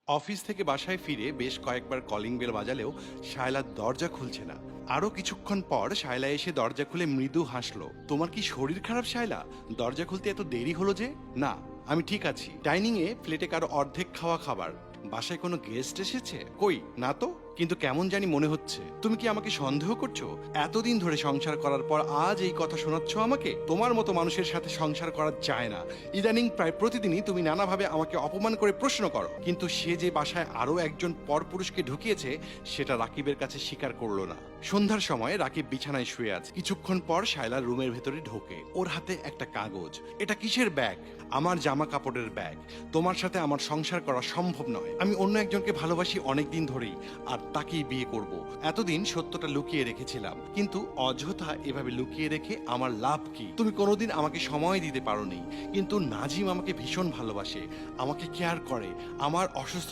Office থেকে বাসায় ফিরে বেশ কয়েকবার কলিং বেল বাজালেও শায়লার দরজা খুলছে না। আরো কিছুক্ষণ পর শায়লা এসে দরজা খুলে মৃদু হাসলো। তোমার কি শরীর খারাপ শায়লা? দরজা খুলতে এত দেরি হলো যে? না, আমি ঠিক আছি। ডাইনিং এ প্লেটে কারো অর্ধেক খাওয়া খাবার। বাসায় কোনো গেস্ট এসেছে? কই না তো, কিন্তু কেমন জানি মনে হচ্ছে। তুমি কি আমাকে সন্দেহ করছো? এতদিন ধরে সংসার করার পর আজ এই কথা শোনাচ্ছ আমাকে? তোমার মতো মানুষের সাথে সংসার করা যায় না। ইদানিং প্রায় প্রতিদিনই তুমি নানাভাবে আমাকে অপমান করে প্রশ্ন করো, কিন্তু সে যে বাসায় আরো একজন পরপুরুষকে ঢুকিয়েছে সেটা রাকিবের কাছে স্বীকার করলো না। সন্ধ্যার সময় রাকিব বিছানায় শুয়ে আছে। কিছুক্ষণ পর শায়লার রুমের ভেতরে ঢোকে। ওর হাতে একটা কাগজ। এটা কিসের ব্যাগ? আমার জামা কাপড়ের ব্যাগ। তোমার সাথে আমার সংসার করা সম্ভব নয়। আমি অন্য একজনকে ভালোবাসি অনেকদিন ধরেই, আর তাকেই বিয়ে করব। এতদিন সত্যটা লুকিয়ে রেখেছিলাম, কিন্তু অযথা এভাবে লুকিয়ে রেখে আমার লাভ কি? তুমি কোনোদিন আমাকে সময় দিতে পারোনি, কিন্তু নাজিম আমাকে ভীষণ ভালোবাসে, আমাকে কেয়ার করে। আমার অসুস্থ